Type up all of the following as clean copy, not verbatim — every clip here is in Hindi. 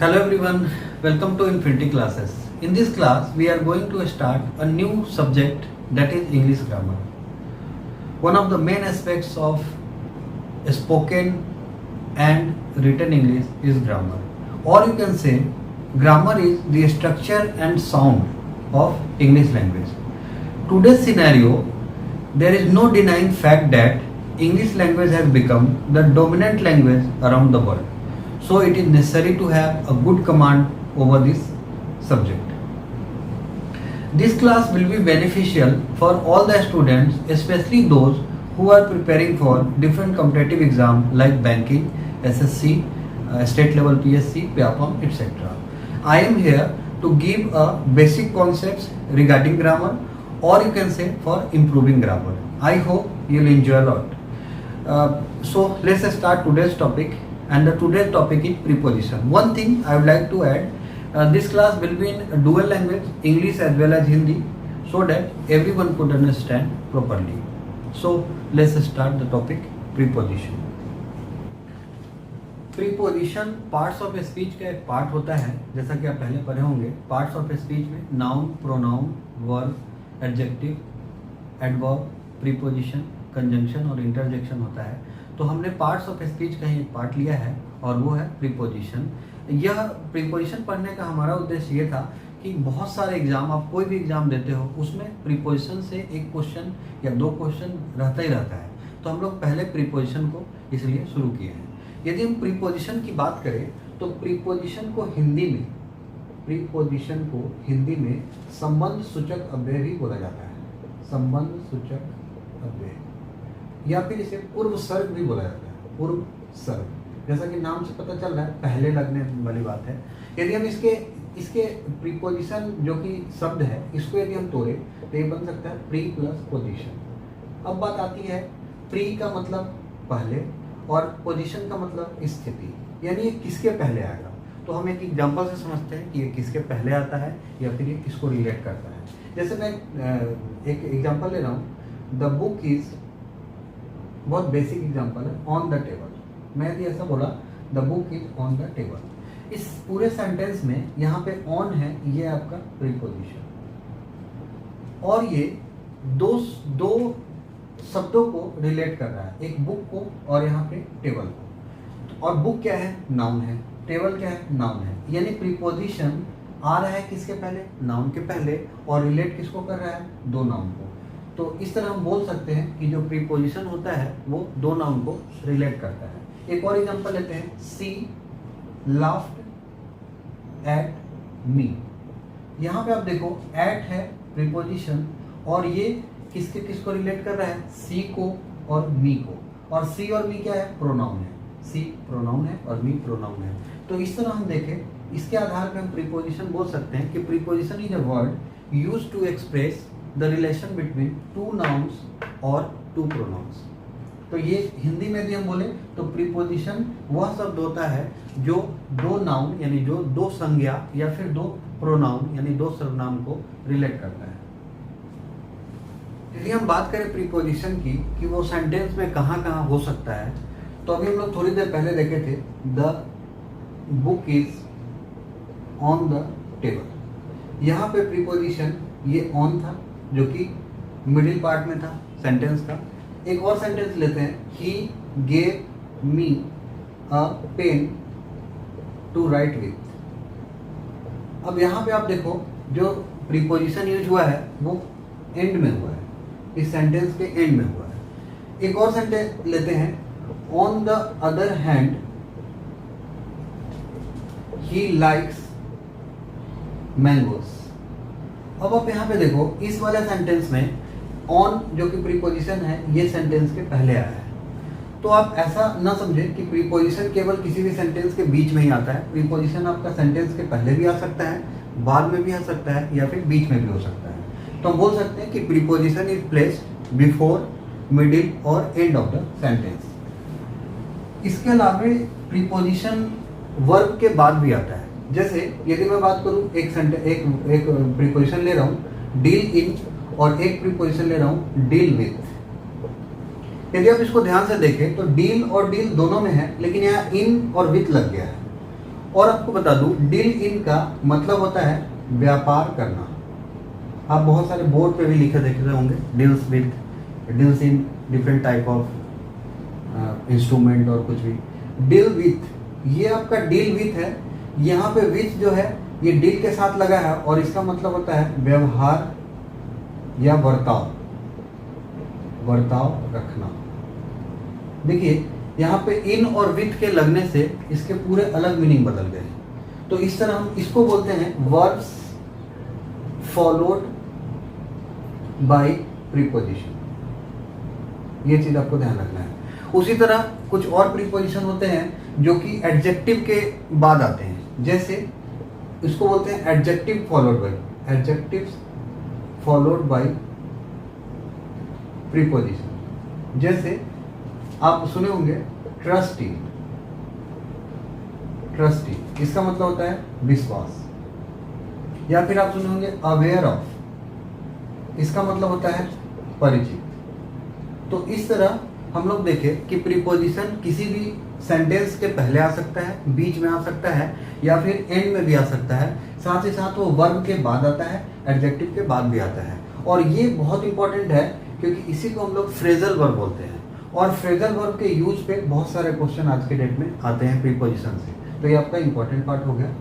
Hello everyone, welcome to Infinity Classes. In this class, we are going to start a new subject, that is English grammar. One of the main aspects of spoken and written English is grammar. Or you can say, grammar is the structure and sound of English language. Today's scenario, there is no denying fact that English language has become the dominant language around the world. So it is necessary to have a good command over this subject. This class will be beneficial for all the students, especially those who are preparing for different competitive exams like banking, SSC, state level PSC, PAPM, etc. I am here to give a basic concepts regarding grammar, or you can say for improving grammar. I hope you will enjoy a lot. So let's start today's topic. And the today's topic is preposition. One thing I would like to add, this class will be in a dual language, English as well as Hindi, so that everyone could understand properly. So let's start the topic preposition. Preposition parts of speech का एक पार्ट होता है, जैसा कि आप पहले पढ़े होंगे. पार्ट्स ऑफ स्पीच में noun, pronoun, verb, adjective, adverb, preposition, conjunction और इंटरजेक्शन होता है. तो हमने पार्ट्स ऑफ स्पीच का ही एक पार्ट लिया है और वो है प्रीपोजिशन. यह प्रीपोजिशन पढ़ने का हमारा उद्देश्य ये था कि बहुत सारे एग्जाम, आप कोई भी एग्जाम देते हो उसमें प्रीपोजिशन से एक क्वेश्चन या दो क्वेश्चन रहता ही रहता है. तो हम लोग पहले प्रीपोजिशन को इसलिए शुरू किए हैं. यदि हम प्रीपोजिशन की बात करें तो प्रीपोजिशन को हिंदी में संबंध सूचक अव्यय भी बोला जाता है. संबंध सूचक अव्यय या फिर इसे पूर्व सर्ग भी बोला जाता है. पूर्व सर्ग, जैसा कि नाम से पता चल रहा है, पहले लगने वाली बात है. यदि हम इसके प्रीपोजिशन जो कि शब्द है, इसको यदि हम तोड़े तो ये बन सकता है प्री प्लस पोजिशन. अब बात आती है, प्री का मतलब पहले और पोजिशन का मतलब स्थिति, यानी ये किसके पहले आएगा. तो हम एक एग्जाम्पल से समझते हैं कि ये किसके पहले आता है या फिर ये किसको रिलेट करता है. जैसे मैं एक एग्जाम्पल ले रहा हूँ. द बुक इज, बहुत बेसिक एग्जांपल है, ऑन द टेबल. मैं यदि ऐसा बोला the book is on the table, इस पूरे सेंटेंस में यहाँ पे ऑन है, ये आपका प्रीपोजिशन, और ये दो शब्दों को रिलेट कर रहा है, एक बुक को और यहाँ पे टेबल को. और बुक क्या है, नाउन है, टेबल क्या है, नाउन है. यानी प्रीपोजिशन आ रहा है किसके पहले, नाउन के पहले, और रिलेट किसको कर रहा है, दो नाउन को. तो इस तरह हम बोल सकते हैं कि जो प्रीपोजिशन होता है वो दो नाउन को रिलेट करता है. एक और एग्जांपल लेते हैं. सी लाफ्ड एट मी. यहाँ पे आप देखो एट है प्रीपोजिशन, और ये किसको रिलेट कर रहा है, सी को और मी को. और सी और मी क्या है, प्रोनाउन है. सी प्रोनाउन है और मी प्रोनाउन है. तो इस तरह हम देखें, इसके आधार पर हम प्रीपोजिशन बोल सकते हैं कि preposition is a word used to express the relation between two nouns और टू प्रोनाउंस. तो ये हिंदी में भी हम बोले तो प्रीपोजिशन वह शब्द होता है जो दो नाउन यानी जो दो संज्ञा या फिर दो प्रोनाउन यानी दो सर्वनाम को रिलेट करता है. यदि हम बात करें प्रीपोजिशन की कि वो सेंटेंस में कहाँ कहाँ हो सकता है, तो अभी हम लोग थोड़ी देर पहले देखे थे the book is on the table. यहाँ पे प्रीपोजिशन ये ऑन था जो कि मिडिल पार्ट में था सेंटेंस का. एक और सेंटेंस लेते हैं. He gave me a pen to write with. अब यहाँ पे आप देखो जो प्रीपोजिशन यूज हुआ है वो एंड में हुआ है, इस सेंटेंस के एंड में हुआ है. एक और सेंटेंस लेते हैं. On the other hand he likes mangoes. अब आप यहाँ पे देखो, इस वाले सेंटेंस में ऑन जो कि प्रीपोजिशन है ये सेंटेंस के पहले आया है. तो आप ऐसा ना समझें कि प्रीपोजिशन केवल किसी भी सेंटेंस के बीच में ही आता है. प्रीपोजिशन आपका सेंटेंस के पहले भी आ सकता है, बाद में भी आ सकता है, या फिर बीच में भी हो सकता है. तो हम बोल सकते हैं कि preposition is placed before, middle और एंड ऑफ द सेंटेंस. इसके अलावा प्रीपोजिशन वर्ब के बाद भी आता है. जैसे यदि मैं बात करूं, एक प्रीपोजिशन ले रहा हूं डील इन, और एक प्रीपोजिशन ले रहा हूं डील विथ. यदि आप इसको ध्यान से देखें तो डील और डील दोनों में है, लेकिन यहाँ इन और विथ लग गया है. और आपको बता दूं, डील इन का मतलब होता है व्यापार करना। आप बहुत सारे बोर्ड पे भी लिखे देख रहे होंगे, deals with, deals in different type of instrument और कुछ भी। डील विथ, ये आपका डील विथ है। यहाँ पे विथ जो है ये डील के साथ लगा है और इसका मतलब होता है व्यवहार या वर्ताव रखना। देखिए यहाँ पे इन और विथ के लगने से इसके पूरे अलग मीनिंग बदल गए। तो इस तरह हम इसको बोलते हैं वर्ब्स फॉलोड बाय प्रीपोजिशन। ये चीज आपको ध्यान रखना है। उसी तरह कुछ और प्रीपोजिशन होते हैं जो कि एडजेक्टिव के बाद आते हैं। जैसे इसको बोलते हैं adjective followed by, adjectives followed by preposition. जैसे आप सुने होंगे ट्रस्टी, ट्रस्टी इसका मतलब होता है विश्वास। या फिर आप सुने होंगे अवेयर ऑफ, इसका मतलब होता है परिचित। तो इस तरह हम लोग देखें कि प्रीपोजिशन किसी भी सेंटेंस के पहले आ सकता है, बीच में आ सकता है, या फिर एंड में भी आ सकता है। साथ ही साथ वो वर्ब के बाद आता है, एडजेक्टिव के बाद भी आता है। और ये बहुत इंपॉर्टेंट है क्योंकि इसी को हम लोग फ्रेजल वर्ब बोलते हैं। और फ्रेजल वर्ब के यूज पे बहुत सारे क्वेश्चन आज के डेट में आते हैं प्रीपोजिशन से। तो ये आपका इंपॉर्टेंट पार्ट हो गया,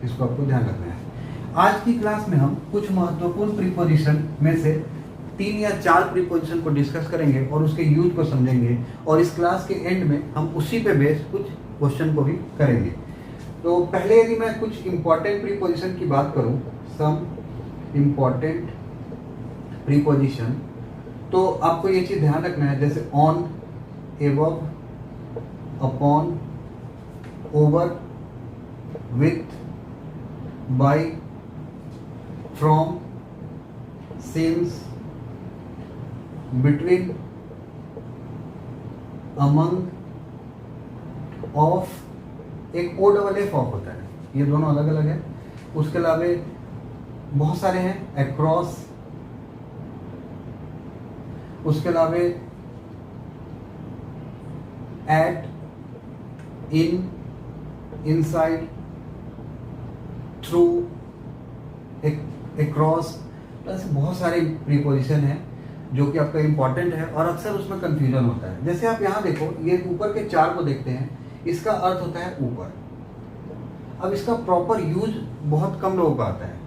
इसको आपको ध्यान रखना है। आज की क्लास में हम कुछ महत्वपूर्ण प्रीपोजिशन में से 3 या 4 प्रीपोजिशन को डिस्कस करेंगे और उसके यूज को समझेंगे। और इस क्लास के एंड में हम उसी पे बेस कुछ क्वेश्चन को भी करेंगे। तो पहले यदि मैं कुछ इंपॉर्टेंट प्रीपोजिशन की बात करूं, सम इंपॉर्टेंट प्रीपोजिशन, तो आपको ये चीज ध्यान रखना है। जैसे on, above, upon, over, with, by, from, since, between, among, of, एक ओ डबल एफ ऑफ होता है, ये दोनों अलग अलग है। उसके अलावा बहुत सारे हैं, अक्रॉस, उसके अलावा एट, इन, इनसाइड, थ्रू, अक्रॉस, ऐसे बहुत सारे प्रीपोजिशन हैं जो कि आपका इंपॉर्टेंट है और अक्सर उसमें कंफ्यूजन होता है। जैसे आप यहाँ देखो, ये ऊपर के 4 को देखते हैं, इसका अर्थ होता है ऊपर। अब इसका प्रॉपर यूज बहुत कम लोगों को आता है।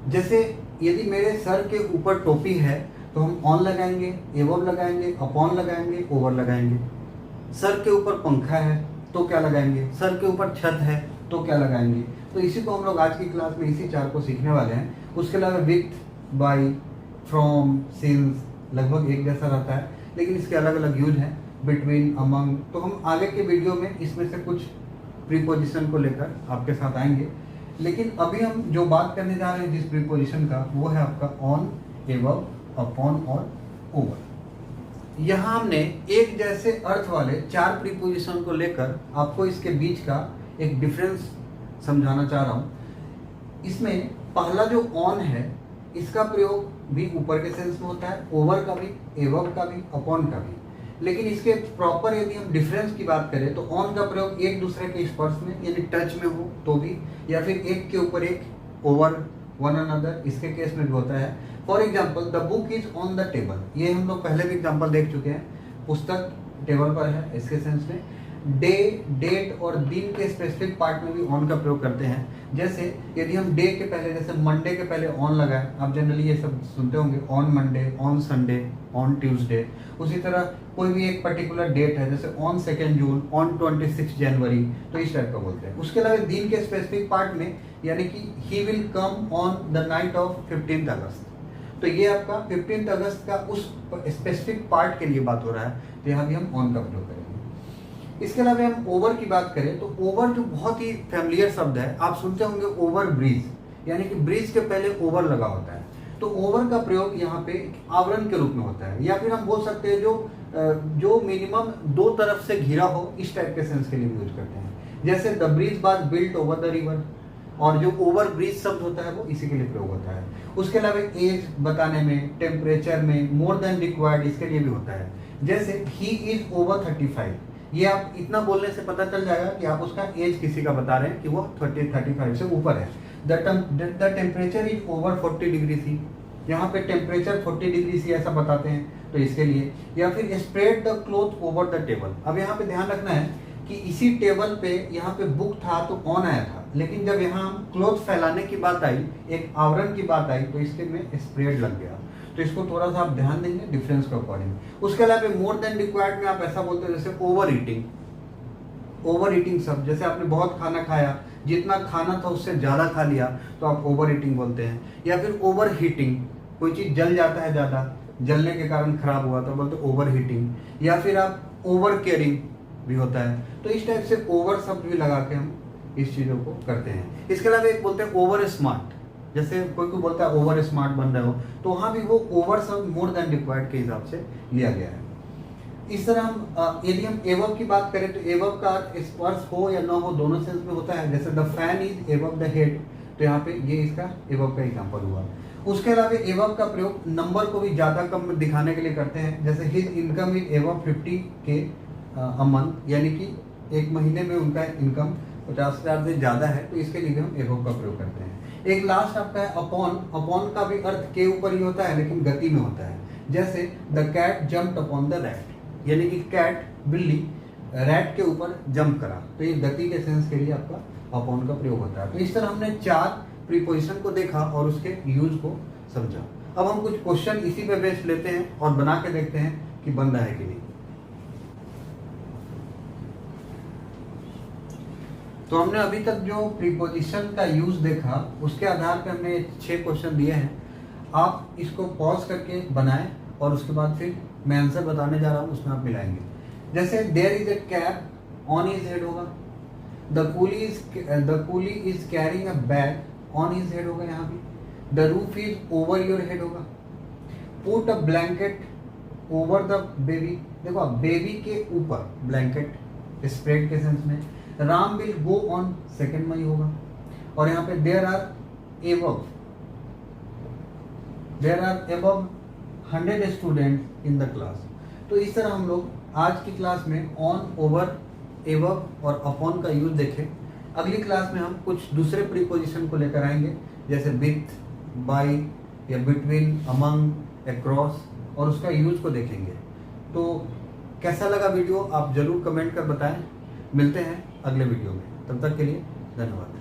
जैसे यदि मेरे सर के ऊपर टोपी है तो हम ऑन लगाएंगे, एबव लगाएंगे, अपॉन लगाएंगे, ओवर लगाएंगे। सर के ऊपर पंखा है तो क्या लगाएंगे, सर के ऊपर छत है तो क्या लगाएंगे। तो इसी को हम लोग आज की क्लास में इसी 4 को सीखने वाले हैं। उसके अलावा विथ, बाय, फ्रॉम, सिंस लगभग एक जैसा रहता है, लेकिन इसके अलग अलग यूज हैं। बिटवीन, अमंग, तो हम आगे के वीडियो में इसमें से कुछ प्रीपोजिशन को लेकर आपके साथ आएंगे। लेकिन अभी हम जो बात करने जा रहे हैं जिस प्रीपोजिशन का, वो है आपका ऑन, एबव, अपॉन और ओवर। यहाँ हमने एक जैसे अर्थ वाले 4 प्रीपोजिशन को लेकर आपको इसके बीच का एक डिफरेंस समझाना चाह रहा हूँ। इसमें पहला जो ऑन है, इसका प्रयोग भी ऊपर के सेंस में होता है, ओवर का भी, एबव का भी, अपॉन का भी। लेकिन इसके प्रॉपर यदि हम डिफरेंस की बात करें तो ऑन का प्रयोग एक दूसरे के स्पर्श में यानी टच में हो तो भी, या फिर एक के ऊपर एक, ओवर वन अनदर, इसके केस में भी होता है। For example, the book is on the table, ये हम लोग पहले भी एग्जाम्पल देख चुके हैं। पुस्तक टेबल पर है, इसके सेंस में। डे, डेट और दिन के स्पेसिफिक पार्ट में भी ऑन का प्रयोग करते हैं। जैसे यदि हम डे के पहले, जैसे मंडे के पहले ऑन लगाए, आप जनरली ये सब सुनते होंगे, on Monday, on Sunday, on Tuesday. उसी तरह कोई भी एक पर्टिकुलर डेट है, जैसे ऑन 2 जून, ऑन 26 जनवरी, तो इस टाइप का बोलते हैं। उसके अलावा दिन के स्पेसिफिक पार्ट में, यानी कि he will come on the night of 15 अगस्त, तो ये आपका 15 अगस्त का उस स्पेसिफिक पार्ट के लिए बात हो रहा है, तो यहाँ भी हम ऑन का प्रयोग करेंगे। इसके अलावा हम ओवर की बात करें तो ओवर जो बहुत ही फैमिलियर शब्द है, आप सुनते होंगे ओवर ब्रिज, यानी कि ब्रिज के पहले ओवर लगा होता है। तो ओवर का प्रयोग यहाँ पे आवरण के रूप में होता है, या फिर हम बोल सकते हैं जो मिनिमम 2 तरफ से घिरा हो, इस टाइप के सेंस के लिए यूज करते हैं। जैसे the bridge was built over the river, और जो ओवर ब्रिज शब्द होता है वो इसी के लिए प्रयोग होता है। उसके अलावा एज बताने में, टेम्परेचर में, मोर देन रिक्वायर्ड, इसके लिए भी होता है। जैसे ही इज ओवर 35, ये आप इतना बोलने से पता चल जाएगा कि आप उसका एज किसी का बता रहे हैं कि वो 30-35 से ऊपर है। The temperature is over 40 degree C, यहाँ पे टेम्परेचर 40 डिग्री सी ऐसा बताते हैं तो इसके लिए। या फिर spread the cloth over the table. अब यहाँ पे ध्यान रखना है कि इसी टेबल पे यहाँ पे बुक था तो ऑन आया था, लेकिन जब यहाँ क्लॉथ फैलाने की बात आई, एक आवरण की बात आई, तो इसके में स्प्रेड लग गया। तो इसको थोड़ा सा आप ध्यान देंगे डिफरेंस के अकॉर्डिंग। उसके अलावा मोर देन रिक्वायर्ड में आप ऐसा बोलते हैं जैसे ओवर ईटिंग। ओवर ईटिंग सब, जैसे आपने बहुत खाना खाया, जितना खाना था उससे ज़्यादा खा लिया तो आप ओवर ईटिंग बोलते हैं। या फिर ओवर हीटिंग, कोई चीज़ जल जाता है ज़्यादा, जलने के कारण खराब हुआ तो बोलते ओवर हीटिंग। या फिर आप ओवर केयरिंग भी होता है। तो इस टाइप से ओवर शब्द भी लगा के हम इस चीज़ों को करते हैं। इसके अलावा एक बोलते हैं ओवर स्मार्ट, जैसे कोई को बोलता है ओवर स्मार्ट बन रहे हो, तो वहाँ भी वो ओवर शब्द मोर देन रिक्वायर्ड के हिसाब से लिया गया है। इस तरह हम यदि हम एवब की बात करें तो एवब का स्पर्श हो या ना हो दोनों सेंस में होता है। जैसे the fan is एवब the head, तो यहाँ पे ये इसका एवब का एग्जाम्पल हुआ। उसके अलावा एवब का प्रयोग नंबर को भी ज़्यादा कम दिखाने के लिए करते हैं। जैसे his income is एवब 50K a month, यानी कि एक महीने में उनका इनकम 50,000 से ज़्यादा है, तो इसके लिए भी हम एवब का प्रयोग करते हैं। एक लास्ट आपका है अपॉन। अपॉन का भी अर्थ के ऊपर ही होता है लेकिन गति में होता है। जैसे the cat jumped upon the rat, यानी कि कैट बिल्ली रैट के ऊपर जंप करा, तो ये गति के सेंस के लिए आपका अपॉन का प्रयोग होता है। तो इस तरह हमने 4 प्रीपोजिशन को देखा और उसके यूज को समझा। अब हम कुछ क्वेश्चन इसी पे बेस लेते हैं और बना के देखते हैं कि बन रहा है कि नहीं। तो हमने अभी तक जो प्रीपोजिशन का यूज देखा उसके आधार पे हमने 6 क्वेश्चन दिए हैं। आप इसको पॉज करके बनाएं और उसके बाद फिर मैं आंसर बताने जा रहा हूँ, उसमें आप मिलाएंगे। जैसे there is a cap on his head होगा, the coolie is carrying a bag on his head होगा, यहाँ भी the roof is over your head होगा, put a blanket over the baby, देखो बेबी के ऊपर ब्लैंकेट स्प्रेड के सेंस में, Ram will go on 2 May होगा। और यहाँ पे there are above 100 student in the class. तो इस तरह हम लोग आज की क्लास में ऑन, ओवर, एबव और अपॉन का यूज देखें। अगली क्लास में हम कुछ दूसरे प्रीपोजिशन को लेकर आएंगे, जैसे विथ, बाय या बिटवीन, अमंग, अक्रॉस, और उसका यूज को देखेंगे। तो कैसा लगा वीडियो आप जरूर कमेंट कर बताएं। मिलते हैं अगले वीडियो में, तब तक के लिए धन्यवाद।